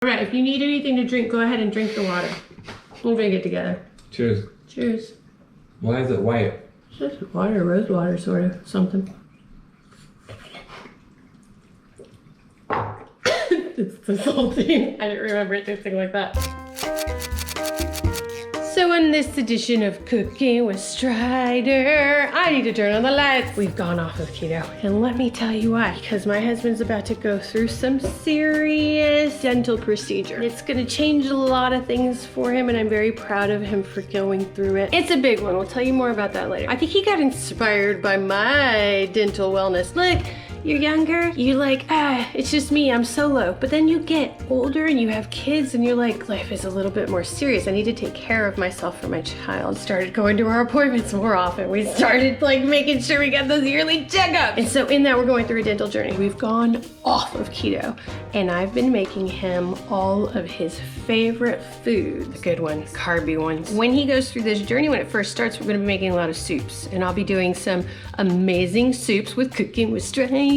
All right, if you need anything to drink, go ahead and drink the water. We'll drink it together. Cheers. Cheers. Why is it white? It's just water, rose water, sort of, something. It's the salty. I didn't remember it tasting like that. So in this edition of Cooking with Stridor, I need to turn on the lights. We've gone off of keto, and let me tell you why. Because my husband's about to go through some serious dental procedure. It's gonna change a lot of things for him, and I'm very proud of him for going through it. It's a big one. We'll tell you more about that later. I think he got inspired by my dental wellness. Look, you're younger, you're like, it's just me, I'm solo. But then you get older and you have kids and you're like, life is a little bit more serious. I need to take care of myself for my child. Started going to our appointments more often. We started like making sure we got those yearly checkups. And so in that, we're going through a dental journey. We've gone off of keto and I've been making him all of his favorite foods. The good ones, carby ones. When he goes through this journey, when it first starts, we're gonna be making a lot of soups, and I'll be doing some amazing soups with Cooking with Stridor.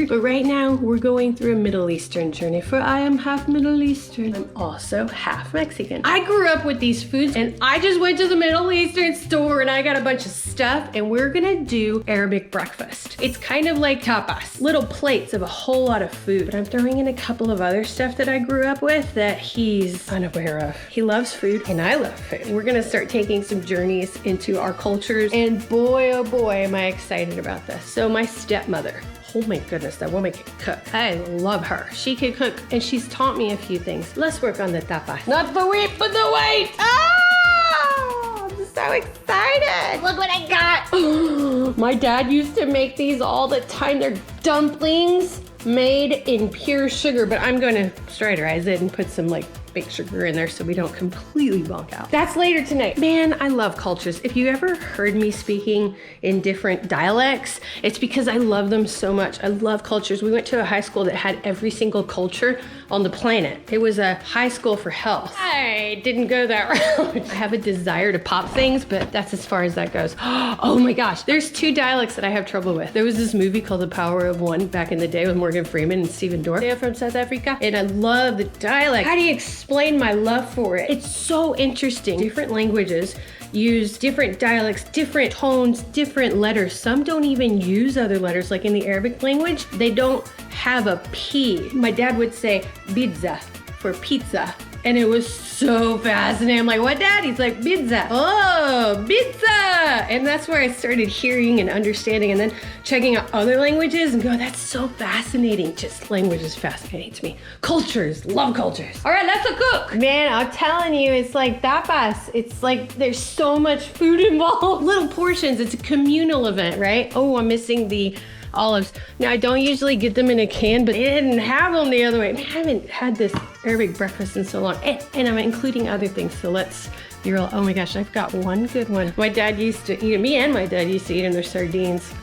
But right now, we're going through a Middle Eastern journey, for I am half Middle Eastern. I'm also half Mexican. I grew up with these foods, and I just went to the Middle Eastern store and I got a bunch of stuff, and we're gonna do Arabic breakfast. It's kind of like tapas, little plates of a whole lot of food, but I'm throwing in a couple of other stuff that I grew up with that he's unaware of. He loves food, and I love food. We're gonna start taking some journeys into our cultures, and boy, oh boy, am I excited about this. So my stepmother, oh my goodness, that woman can cook. I love her. She can cook, and she's taught me a few things. Let's work on the tapas. Not the wheat, but the white. Oh, I'm so excited. Look what I got. My dad used to make these all the time. They're dumplings made in pure sugar, but I'm gonna stridorize it and put some like baked sugar in there so we don't completely bonk out. That's later tonight. Man, I love cultures. If you ever heard me speaking in different dialects, it's because I love them so much. I love cultures. We went to a high school that had every single culture on the planet. It was a high school for health. I didn't go that route. I have a desire to pop things, but that's as far as that goes. Oh my gosh, there's two dialects that I have trouble with. There was this movie called The Power of One back in the day with Morgan Freeman and Stephen Dorff. They're from South Africa, and I love the dialect. How do you explain my love for it? It's so interesting. Different languages use different dialects, different tones, different letters. Some don't even use other letters. Like in the Arabic language, they don't have a P. My dad would say pizza for pizza. And it was so fascinating. I'm like, what, Dad? He's like, pizza. Oh, pizza. And that's where I started hearing and understanding, and then checking out other languages and go, that's so fascinating. Just languages fascinate to me. Cultures, love cultures. All right, let's cook. Man, I'm telling you, it's like tapas. It's like there's so much food involved. Little portions. It's a communal event, right? Oh, I'm missing the olives. Now, I don't usually get them in a can, but they didn't have them the other way. I haven't had this Arabic breakfast in so long, and I'm including other things, so let's be real. Oh my gosh, I've got one good one. My dad used to eat it. Me and my dad used to eat in their sardines.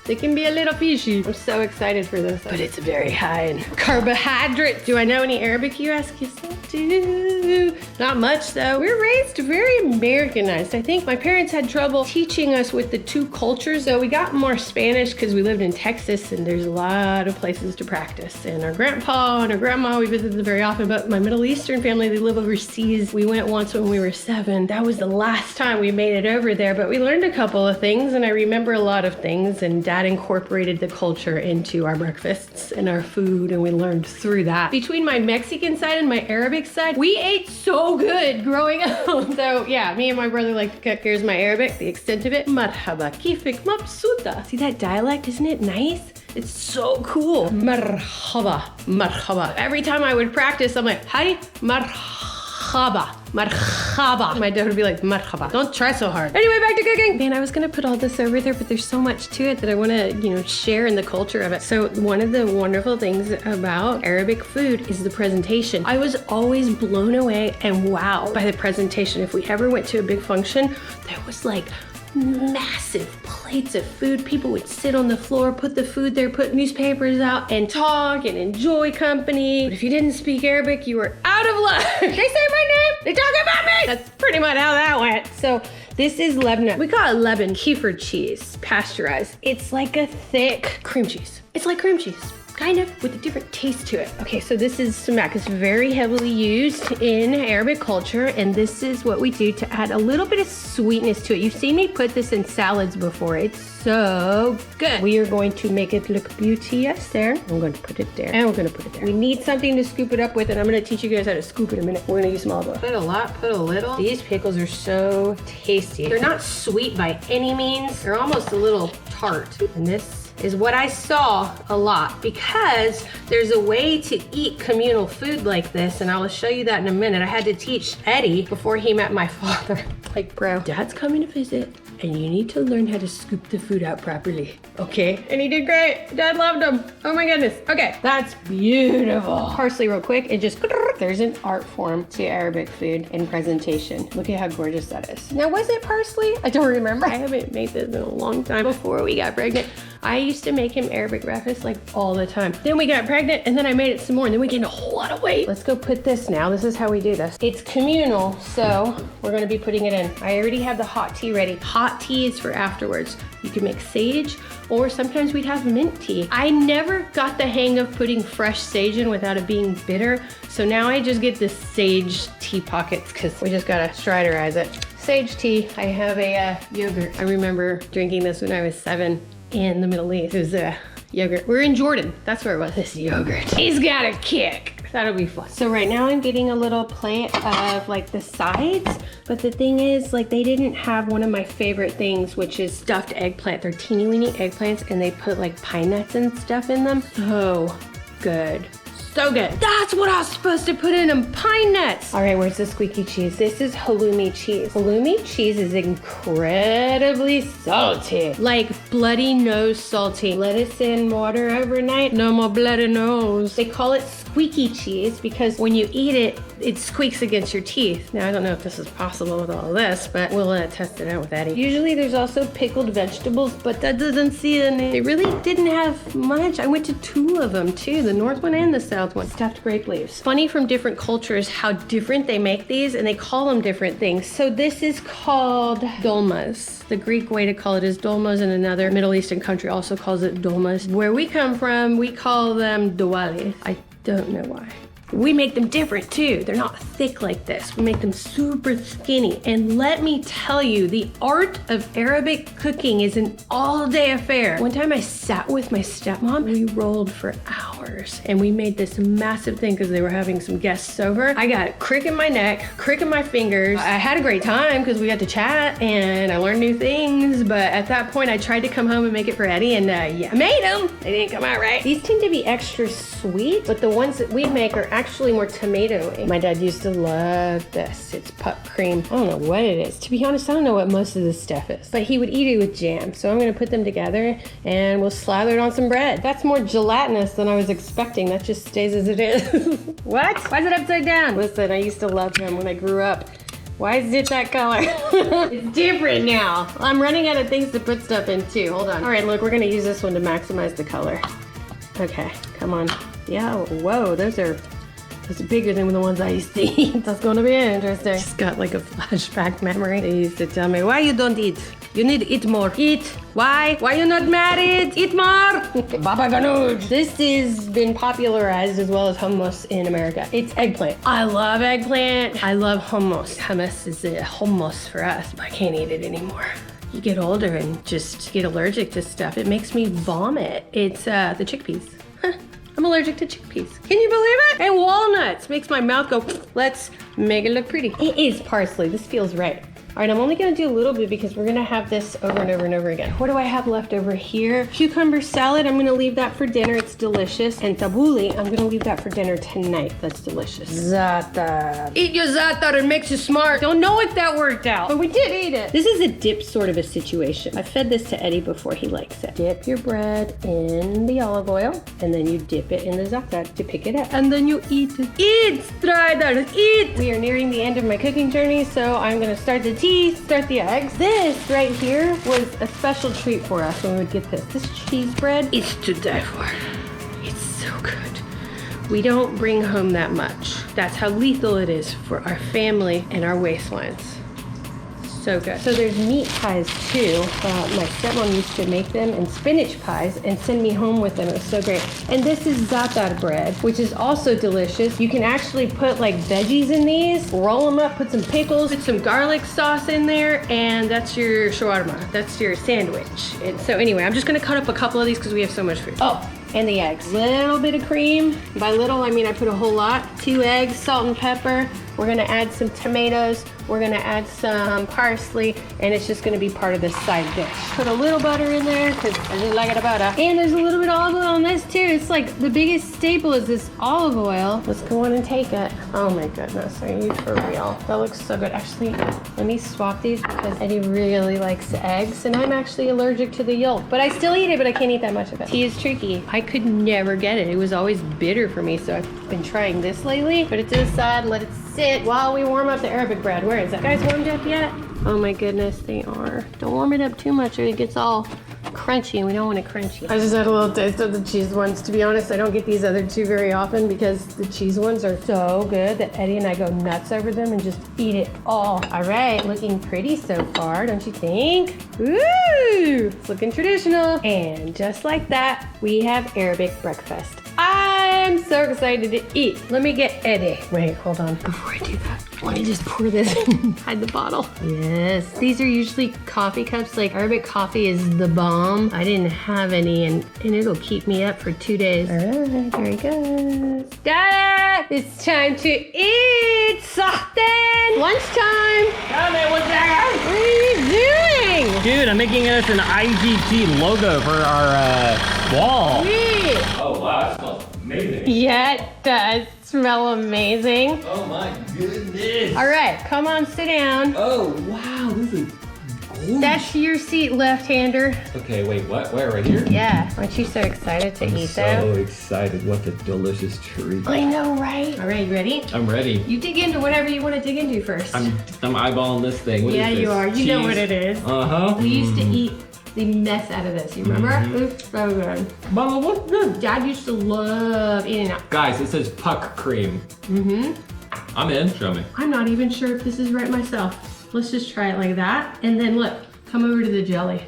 They can be a little fishy. I'm so excited for this, but it's very high in carbohydrates. Do I know any Arabic, you ask? Yes, I do. Not much though. We're raised very Americanized. I think my parents had trouble teaching us with the two cultures, so we got more Spanish because we lived in Texas and there's a lot of places to practice. And our grandpa and our grandma, we visited very often, but my Middle Eastern family, they live overseas. We went once when we were 7. That was the last time we made it over there, but we learned a couple of things, and I remember a lot of things, and Dad incorporated the culture into our breakfasts and our food, and we learned through that. Between my Mexican side and my Arabic side, we ate so good growing up. So yeah, me and my brother like to cook. Here's my Arabic, the extent of it. Marhaba, kifik mabsuta. See that dialect? Isn't it nice? It's so cool. Marhaba, marhaba. Every time I would practice, I'm like, how do you? Marhaba. Marhaba. My dad would be like, marhaba. Don't try so hard. Anyway, back to cooking. Man, I was gonna put all this over there, but there's so much to it that I wanna, share in the culture of it. So one of the wonderful things about Arabic food is the presentation. I was always blown away and wowed by the presentation. If we ever went to a big function, there was like massive plates of food. People would sit on the floor, put the food there, put newspapers out, and talk and enjoy company. But if you didn't speak Arabic, you were out of luck. They say my name, they talk about me. That's pretty much how that went. So this is Lebanon. We call it Lebanon kefir cheese, pasteurized. It's like a thick cream cheese. It's like cream cheese. kind of with a different taste to it. Okay, so this is sumac. It's very heavily used in Arabic culture, and this is what we do to add a little bit of sweetness to it. You've seen me put this in salads before. It's so good. We are going to make it look beauteous there. I'm going to put it there, and we're going to put it there. We need something to scoop it up with, and I'm going to teach you guys how to scoop in a minute. We're going to use some olive oil. Put a lot, put a little. These pickles are so tasty. They're not sweet by any means. They're almost a little tart. And this is what I saw a lot, because there's a way to eat communal food like this, and I will show you that in a minute. I had to teach Eddie before he met my father. Like, bro, Dad's coming to visit, and you need to learn how to scoop the food out properly, okay? And he did great. Dad loved him. Oh my goodness. Okay, that's beautiful. Parsley real quick, and just, there's an art form to Arabic food and presentation. Look at how gorgeous that is. Now, was it parsley? I don't remember. I haven't made this in a long time. Before we got pregnant, I used to make him Arabic breakfast like all the time. Then we got pregnant, and then I made it some more, and then we gained a whole lot of weight. Let's go put this now. This is how we do this. It's communal, so we're gonna be putting it in. I already have the hot tea ready. Hot tea is for afterwards. You can make sage, or sometimes we'd have mint tea. I never got the hang of putting fresh sage in without it being bitter, so now I just get the sage tea pockets, because we just gotta stridorize it. Sage tea. I have a yogurt. I remember drinking this when I was 7 in the Middle East. It was yogurt. We're in Jordan. That's where it was. This yogurt. He's got a kick. That'll be fun. So right now I'm getting a little plate of like the sides, but the thing is, like, they didn't have one of my favorite things, which is stuffed eggplant. They're teeny weeny eggplants, and they put like pine nuts and stuff in them. So good. So good. That's what I was supposed to put in them, pine nuts. All right, where's the squeaky cheese? This is halloumi cheese. Halloumi cheese is incredibly salty, like bloody nose salty. Let it in water overnight, no more bloody nose. They call it squeaky cheese because when you eat it, it squeaks against your teeth. Now, I don't know if this is possible with all this, but we'll test it out with Eddie. Usually there's also pickled vegetables, but that doesn't see any. They really didn't have much. I went to 2 of them too, the north one and the south one. Stuffed grape leaves. Funny from different cultures how different they make these, and they call them different things. So this is called dolmas. The Greek way to call it is dolmas, and another Middle Eastern country also calls it dolmas. Where we come from, we call them dawali. I don't know why. We make them different too. They're not thick like this. We make them super skinny. And let me tell you, the art of Arabic cooking is an all-day affair. One time I sat with my stepmom, we rolled for hours, and we made this massive thing because they were having some guests over. I got a crick in my neck, crick in my fingers. I had a great time because we got to chat and I learned new things, but at that point I tried to come home and make it for Eddie, and yeah, I made them. They didn't come out right. These tend to be extra sweet, but the ones that we make are actually more tomatoey. My dad used to love this. It's pup cream. I don't know what it is. To be honest, I don't know what most of this stuff is, but he would eat it with jam. So I'm gonna put them together and we'll slather it on some bread. That's more gelatinous than I was expecting. That just stays as it is. What? Why is it upside down? Listen, I used to love him when I grew up. Why is it that color? It's different now. I'm running out of things to put stuff in too. Hold on. All right, look, we're gonna use this one to maximize the color. Okay, come on. Yeah, whoa, those are bigger than the ones I used to eat. That's gonna be interesting. Just got like a flashback memory. They used to tell me, why you don't eat? You need to eat more. Eat. Why? Why you not married? Eat more. Baba ganoush. This has been popularized as well as hummus in America. It's eggplant. I love eggplant. I love hummus. Hummus is a hummus for us, but I can't eat it anymore. You get older and just get allergic to stuff. It makes me vomit. It's the chickpeas. I'm allergic to chickpeas. Can you believe it? And walnuts. Makes my mouth go, let's make it look pretty. It is parsley. This feels right. All right, I'm only gonna do a little bit because we're gonna have this over and over and over again. What do I have left over here? Cucumber salad, I'm gonna leave that for dinner. It's delicious. And tabbouleh, I'm gonna leave that for dinner tonight. That's delicious. Za'atar. Eat your za'atar, it makes you smart. Don't know if that worked out, but we did eat it. This is a dip sort of a situation. I fed this to Eddie before he likes it. Dip your bread in the olive oil, and then you dip it in the za'atar to pick it up. And then you eat it. Eat, Stridor, eat! We are nearing the end of my cooking journey, so I'm gonna start the tea, start the eggs. This right here was a special treat for us when we would get this. This cheese bread is to die for. It's so good. We don't bring home that much. That's how lethal it is for our family and our waistlines. so good. So there's meat pies too. My stepmom used to make them, and spinach pies, and send me home with them. It was so great. And this is za'atar bread, which is also delicious. You can actually put like veggies in these, roll them up, put some pickles, put some garlic sauce in there, and that's your shawarma. That's your sandwich. And so anyway, I'm just gonna cut up a couple of these because we have so much food. Oh, and the eggs. Little bit of cream. By little, I mean I put a whole lot. 2 eggs, salt and pepper. We're gonna add some tomatoes. We're gonna add some parsley, and it's just gonna be part of this side dish. Put a little butter in there, because I just like it a butter. And there's a little bit of olive oil on this too. It's like the biggest staple is this olive oil. Let's go on and take it. Oh my goodness, are you for real? That looks so good. Actually, let me swap these because Eddie really likes eggs, and I'm actually allergic to the yolk. But I still eat it, but I can't eat that much of it. Tea is tricky. I could never get it. It was always bitter for me, so I've been trying this lately. Put it to the side, let it sit while we warm up the Arabic bread. Where is that? Guys, warmed up yet? Oh my goodness, they are. Don't warm it up too much or it gets all crunchy, and we don't want it crunchy. I just had a little taste of the cheese ones. To be honest, I don't get these other two very often because the cheese ones are so good that Eddie and I go nuts over them and just eat it all. All right, looking pretty so far, don't you think? Woo! It's looking traditional. And just like that, we have Arabic breakfast. I'm so excited to eat. Let me get Eddie. Wait, hold on. Before I do that, let me just pour this in. Hide the bottle. Yes. These are usually coffee cups. Like Arabic coffee is the bomb. I didn't have any, and it'll keep me up for 2 days. All right, here he goes. Dad, it's time to eat. Sahten. Lunchtime. Hey, what's that? What are you doing? Dude, I'm making us an IGT logo for our wall. Sweet. Oh wow, that smells amazing. Yeah, it does smell amazing. Oh my goodness. All right, come on, sit down. Oh wow, this is gorgeous. That's your seat, left-hander. Okay, wait, what? Where, right here? Yeah, aren't you so excited to eat So that? excited. What a delicious treat. I know, right? All right, you ready? I'm ready. You dig into whatever you want to dig into first. I'm eyeballing this thing. What is Yeah, this? you are. You know Cheese? what it is. Uh-huh. We used to eat the mess out of this. You remember? It's so good. Mama, what's this? Dad used to love eating it. Guys, it says puck cream. I'm in. Show me. I'm not even sure if this is right myself. Let's just try it like that. And then look, come over to the jelly.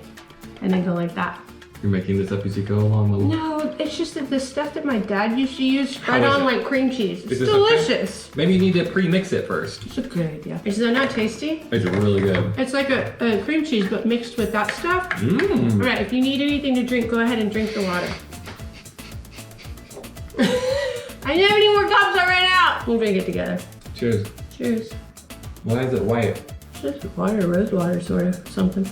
And then go like that. You're making this up as you go along, little. No, it's just that the stuff that my dad used to use spread How is on it? like cream cheese. It's Is this delicious. Maybe you need to pre-mix it first. It's a good idea. Is that not tasty? It's really good. It's like a cream cheese, but mixed with that stuff. Mmm. All right, if you need anything to drink, go ahead and drink the water. I didn't have any more cups, I ran out. We'll drink it together. Cheers. Cheers. Why is it white? It's just water, rose water, sort of, something.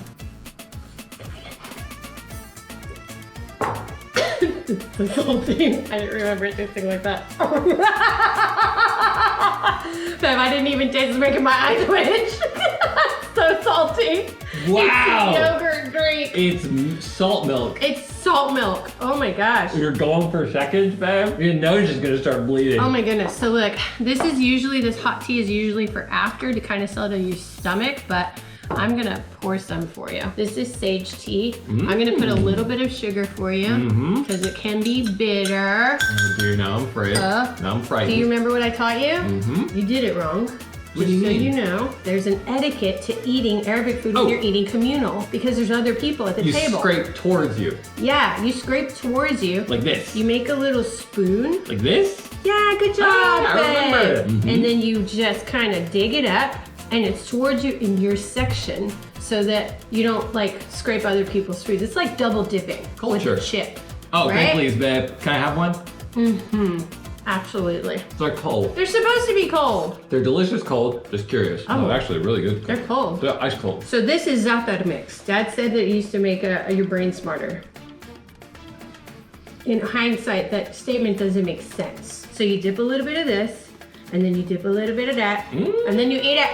It's salty. I didn't remember it tasting like that. Babe, I didn't even taste it, making my eyes twitch. So salty. Wow. It's a yogurt drink. It's salt milk. It's salt milk. Oh my gosh. You're going for seconds, babe. Your nose is gonna start bleeding. Oh my goodness. So look, this hot tea is usually for after to kind of settle your stomach, but I'm gonna pour some for you. This is sage tea. I'm gonna put a little bit of sugar for you because it can be bitter. Oh dear, now I'm afraid. Now I'm frightened. Do you remember what I taught you? You did it wrong. What do you So mean? you know, there's an etiquette to eating Arabic food when you're eating communal because there's other people at the You table. scrape towards you. Yeah, you scrape towards you. Like this. You make a little spoon. Like this? Yeah, good job, I remember. babe. And then you just kind of dig it up and it's towards you in your section so that you don't like scrape other people's food. It's like double dipping Culture. with a chip. Oh, right? okay, please, babe. Can I have one? Absolutely. They're cold. They're supposed to be cold. They're delicious cold. Just curious. Oh. Actually, really good. They're cold. They're ice cold. So this is za'atar mix. Dad said that it used to make your brain smarter. In hindsight, that statement doesn't make sense. So you dip a little bit of this, and then you dip a little bit of that, and then you eat it.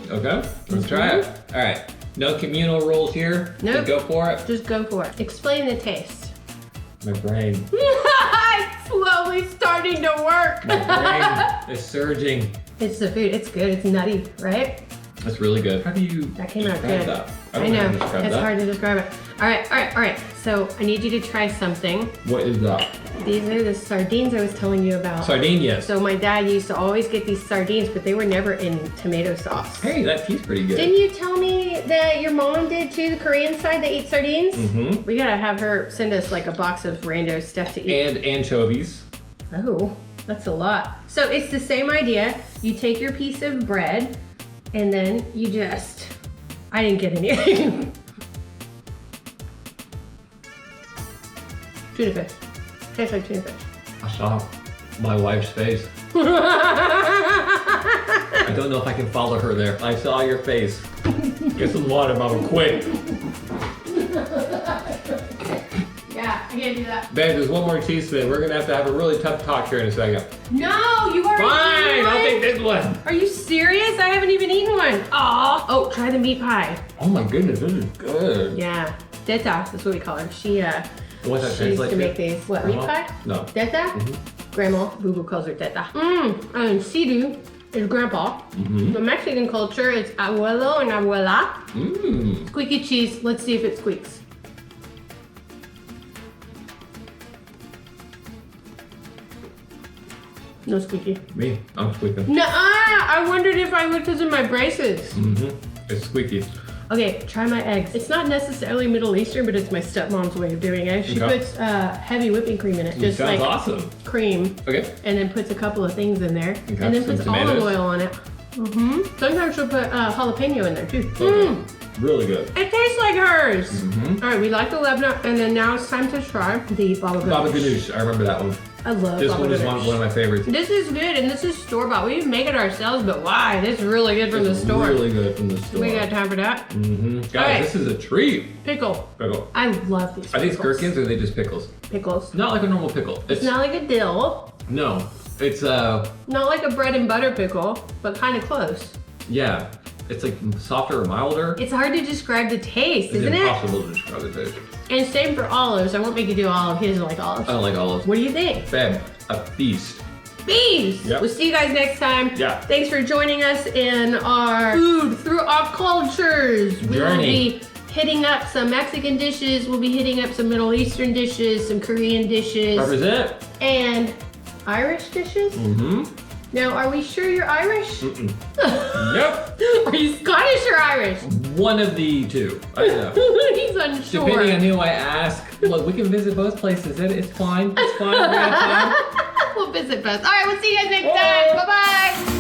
Okay, let's try it. All right, no communal rules here. Nope. Just go for it. Just go for it. Explain the taste. My brain. It's slowly starting to work. My brain is surging. It's the food. It's good. It's nutty, right? That's really good. How do you That came out describe good. that? I don't know. how to describe It's that. hard to describe it. All right. So I need you to try something. What is that? These are the sardines I was telling you about. Sardines. So my dad used to always get these sardines, but they were never in tomato sauce. Hey, that tastes pretty good. Didn't you tell me that your mom did too, the Korean side, they eat sardines? Mm-hmm. We gotta have her send us like a box of rando stuff to eat. And anchovies. Oh, that's a lot. So it's the same idea. You take your piece of bread and then you just, I didn't get anything. Tuna fish. Tastes like tuna fish. I saw my wife's face. I don't know if I can follow her there. I saw your face. Get some water, Mama, quick. Yeah, I can't do that. Babe, there's one more cheese spin. We're gonna have to have a really tough talk here in a second. No, you already Fine, eaten I'll one? take this one. Are you serious? I haven't even eaten one. Aw. Oh, try the meat pie. Oh my goodness, this is good. Yeah, Teta, that's what we call her. She What's that she used translate to make these. What, meat Grandma? pie? No. Teta? Grandma, Boo Boo calls her Teta. And Sidu is grandpa. The Mexican culture is abuelo and abuela. Squeaky cheese, let's see if it squeaks. No squeaky. Me, I'm squeaking. Nuh-uh! I wondered if I would because of my braces. It's squeaky. Okay, try my eggs. It's not necessarily Middle Eastern, but it's my stepmom's way of doing it. She Okay. puts heavy whipping cream in it. Just Sounds like awesome. cream. Okay. And then puts a couple of things in there. Okay, And then some puts tomatoes. olive oil on it. Sometimes she'll put jalapeno in there too. Okay. Really good. It tastes like hers. All right, we like the Lebanon, and then now it's time to try the baba ganoush. Baba ganoush, I remember that one. I love This baba one is ganoush. one of my favorites. This is good, and this is store-bought. We make it ourselves, but why? This is really good from the It's store. really good from the store. We got time for that. Guys, All right. this is a treat. Pickle. Pickle. I love these Are these pickles. gherkins or are they just pickles? Pickles. Not like a normal pickle. It's not like a dill, No. It's not like a bread and butter pickle, but kind of close. yeah. It's like softer or milder. It's hard to describe the taste, It's isn't it? impossible to describe the taste. And same for olives. I won't make you do olive. He doesn't like olives. I don't like olives. What do you think? Babe, a feast. Bees! Yep. We'll see you guys next time. Yeah. Thanks for joining us in our food through our cultures. We will Journey. be hitting up some Mexican dishes. We'll be hitting up some Middle Eastern dishes, some Korean dishes, Represent. and Irish dishes. Now, are we sure you're Irish? Yep. Are you Scottish or Irish? One of the two. I know. He's unsure. Depending on who I ask. Look, we can visit both places. It's fine. It's fine. We have time. We'll visit both. All right, we'll see you guys next time. Bye-bye.